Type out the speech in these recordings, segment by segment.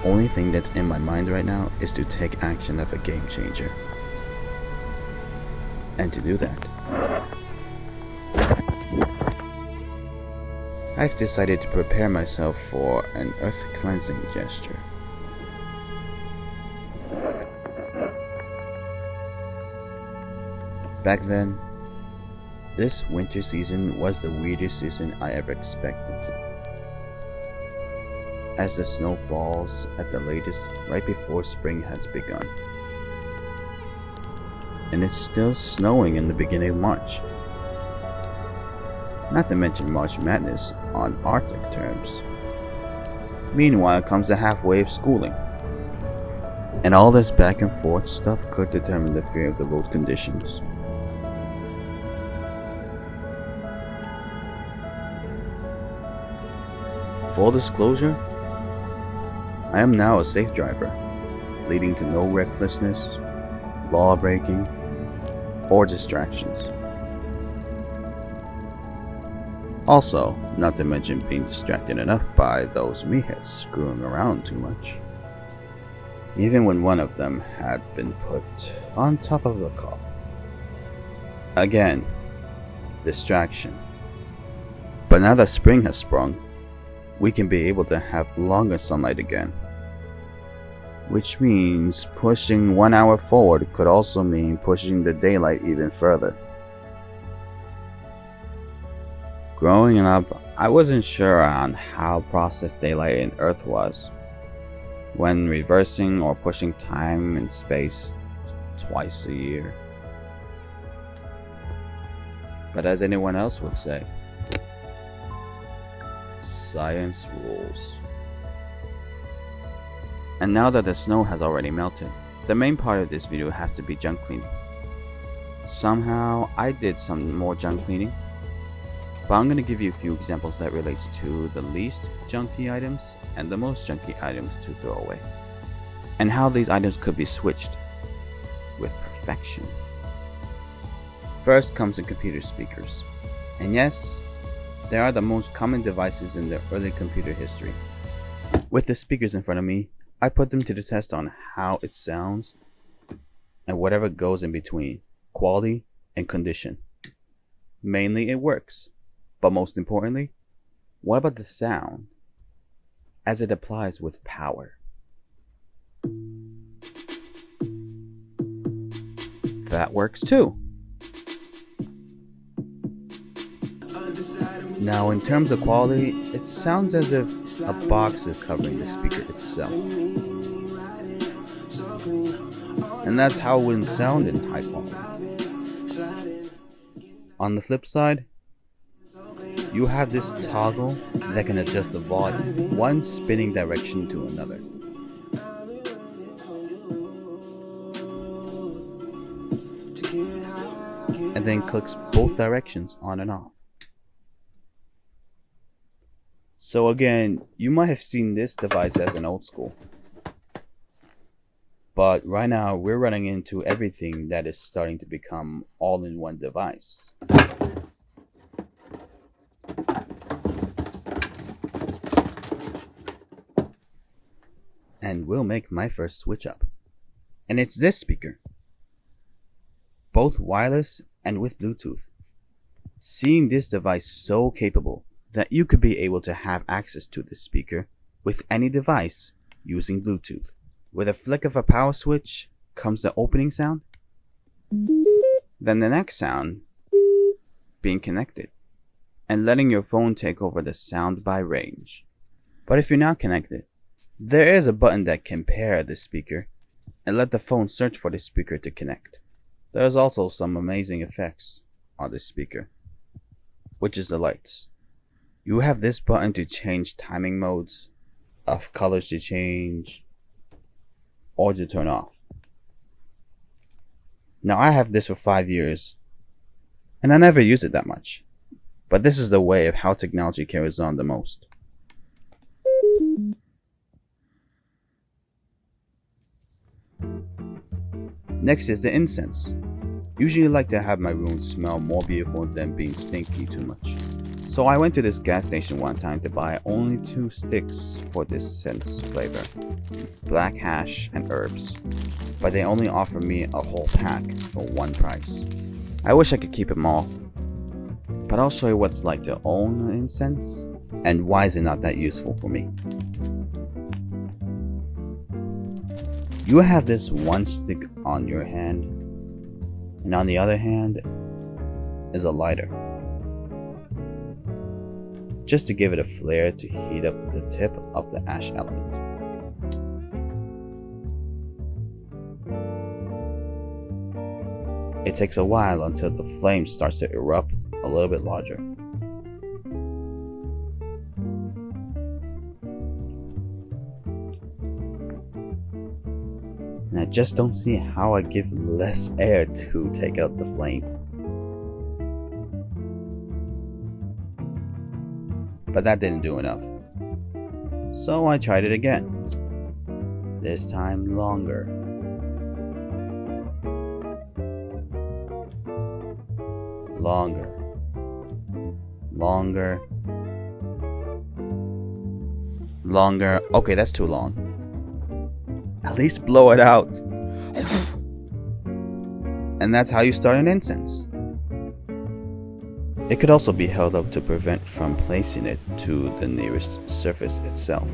only thing that's in my mind right now is to take action of a game changer. And to do that, I've decided to prepare myself for an earth cleansing gesture. Back then, this winter season was the weirdest season I ever expected. As the snow falls at the latest right before spring has begun. And it's still snowing in the beginning of March. Not to mention March Madness on Arctic terms. Meanwhile comes the halfway of schooling. And all this back and forth stuff could determine the fear of the road conditions. Full disclosure, I am now a safe driver, leading to no recklessness, law breaking, or distractions. Also, not to mention being distracted enough by those meatheads screwing around too much. Even when one of them had been put on top of the car. Again, distraction. But now that spring has sprung, we can be able to have longer sunlight again. Which means pushing 1 hour forward could also mean pushing the daylight even further. Growing up, I wasn't sure on how processed daylight in Earth was, when reversing or pushing time and space twice a year. But as anyone else would say, science rules. And now that the snow has already melted, the main part of this video has to be junk cleaning. Somehow, I did some more junk cleaning, but I'm going to give you a few examples that relates to the least junky items and the most junky items to throw away, and how these items could be switched with perfection. First comes the computer speakers, and yes, they are the most common devices in the early computer history. With the speakers in front of me, I put them to the test on how it sounds and whatever goes in between, quality and condition. Mainly it works, but most importantly, what about the sound as it applies with power? That works too. Now in terms of quality, it sounds as if a box is covering the speaker itself. And that's how it wouldn't sound in high quality. On the flip side, you have this toggle that can adjust the volume, one spinning direction to another. And then clicks both directions on and off. So again, you might have seen this device as an old school. But right now, we're running into everything that is starting to become all-in-one device. And we'll make my first switch up. And it's this speaker. Both wireless and with Bluetooth. Seeing this device so capable that you could be able to have access to this speaker with any device using Bluetooth. With a flick of a power switch comes the opening sound, then the next sound being connected, and letting your phone take over the sound by range. But if you're not connected, there is a button that can pair the speaker and let the phone search for the speaker to connect. There's also some amazing effects on this speaker, which is the lights. You have this button to change timing modes, of colors to change, or to turn off. Now I have this for 5 years, and I never use it that much. But this is the way of how technology carries on the most. Next is the incense. Usually like to have my room smell more beautiful than being stinky too much. So I went to this gas station one time to buy only 2 sticks for this scent's flavor, black hash and herbs, but they only offered me a whole pack for one price. I wish I could keep them all, but I'll show you what it's like to own incense and why is it not that useful for me. You have this one stick on your hand, and on the other hand is a lighter, just to give it a flare to heat up the tip of the ash element. It takes a while until the flame starts to erupt a little bit larger. And I just don't see how I give less air to take out the flame. But that didn't do enough. So I tried it again. This time longer. Longer. Longer. Longer. Okay, that's too long. At least blow it out. And that's how you start an incense. It could also be held up to prevent from placing it to the nearest surface itself.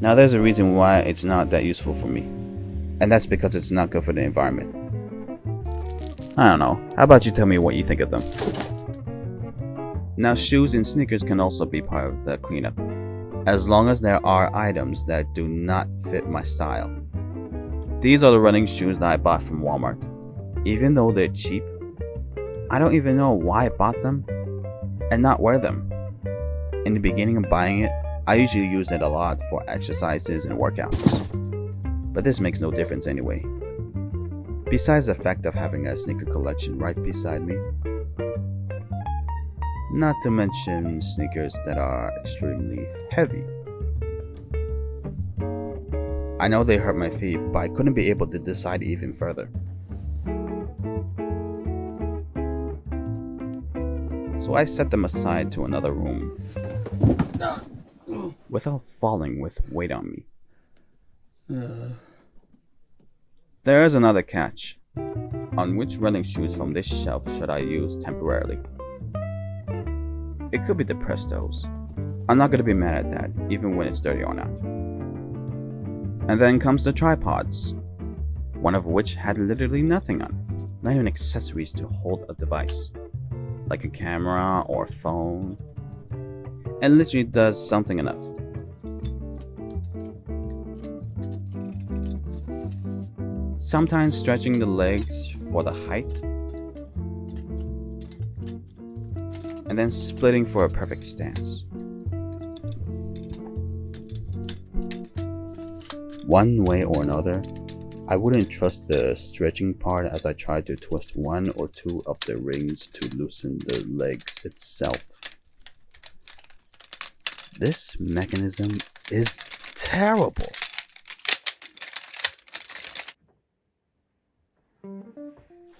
Now there's a reason why it's not that useful for me, and that's because it's not good for the environment. I don't know, how about you tell me what you think of them? Now shoes and sneakers can also be part of the cleanup, as long as there are items that do not fit my style. These are the running shoes that I bought from Walmart. Even though they're cheap, I don't even know why I bought them and not wear them. In the beginning of buying it, I usually use it a lot for exercises and workouts. But this makes no difference anyway. Besides the fact of having a sneaker collection right beside me. Not to mention sneakers that are extremely heavy. I know they hurt my feet, but I couldn't be able to decide even further. So I set them aside to another room without falling with weight on me. There is another catch. On which running shoes from this shelf should I use temporarily? It could be the Prestos. I'm not going to be mad at that, even when it's dirty or not. And then comes the tripods, one of which had literally nothing on it, not even accessories to hold a device, like a camera or phone, and literally does something enough. Sometimes stretching the legs for the height, and then splitting for a perfect stance. One way or another, I wouldn't trust the stretching part as I tried to twist 1 or 2 of the rings to loosen the legs itself. This mechanism is terrible.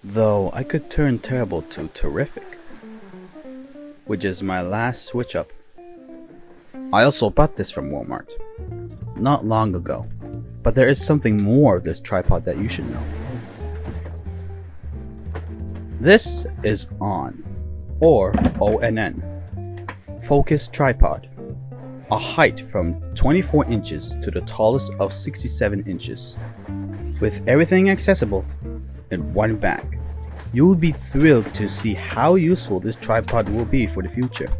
Though I could turn terrible to terrific, which is my last switch up. I also bought this from Walmart not long ago, but there is something more of this tripod that you should know. This is ON, or ONN, Focus Tripod, a height from 24 inches to the tallest of 67 inches, with everything accessible in one bag. You will be thrilled to see how useful this tripod will be for the future.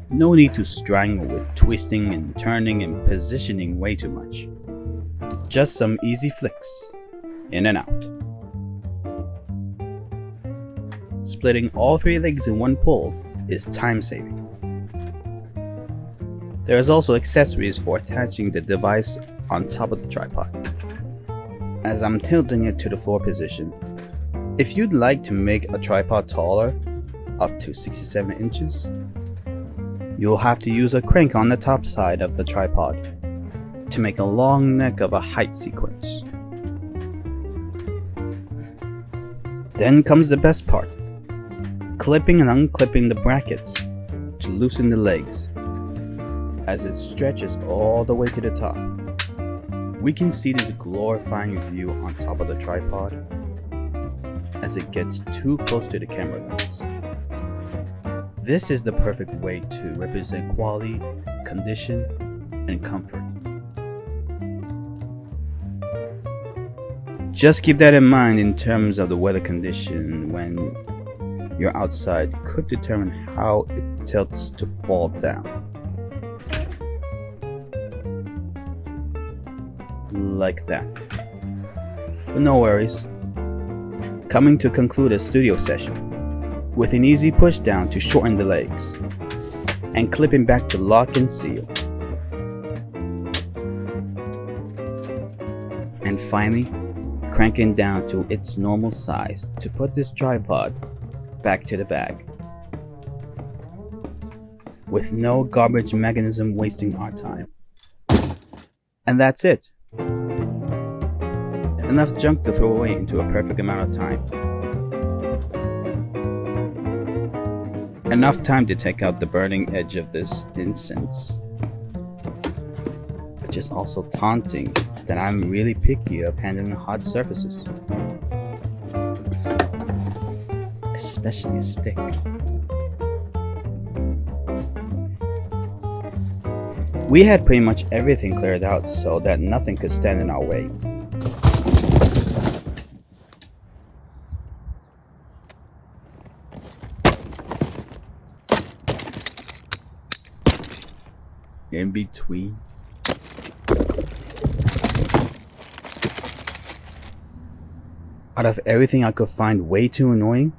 No need to strangle with twisting and turning and positioning way too much. Just some easy flicks, in and out. Splitting all 3 legs in one pull is time saving. There is also accessories for attaching the device on top of the tripod. As I'm tilting it to the floor position, if you'd like to make a tripod taller, up to 67 inches, you'll have to use a crank on the top side of the tripod to make a long neck of a height sequence. Then comes the best part, clipping and unclipping the brackets to loosen the legs. As it stretches all the way to the top, we can see this glorifying view on top of the tripod as it gets too close to the camera lens. This is the perfect way to represent quality, condition, and comfort. Just keep that in mind in terms of the weather condition when you're outside could determine how it tilts to fall down. Like that. But no worries. Coming to conclude a studio session with an easy push down to shorten the legs and clipping back to lock and seal. And finally, cranking down to its normal size to put this tripod back to the bag. With no garbage mechanism wasting our time. And that's it. Enough junk to throw away into a perfect amount of time. Enough time to take out the burning edge of this incense. Which is also taunting that I'm really picky of handling hot surfaces. Especially a stick. We had pretty much everything cleared out so that nothing could stand in our way. In between, out of everything I could find way too annoying,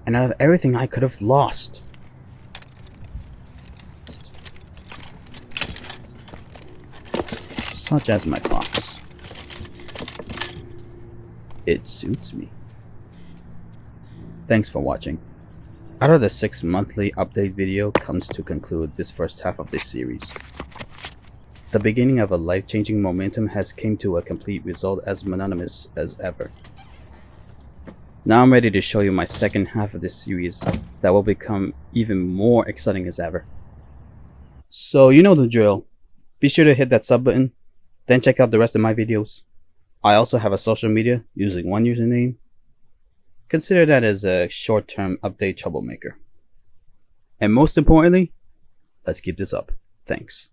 and out of everything I could have lost, such as my fox, it suits me. Thanks for watching. Out of the 6 monthly update video comes to conclude this first half of this series. The beginning of a life-changing momentum has came to a complete result as monotonous as ever. Now I'm ready to show you my second half of this series that will become even more exciting as ever. So you know the drill. Be sure to hit that sub button, then check out the rest of my videos. I also have a social media using one username. Consider that as a short-term update troublemaker. And most importantly, let's keep this up. Thanks.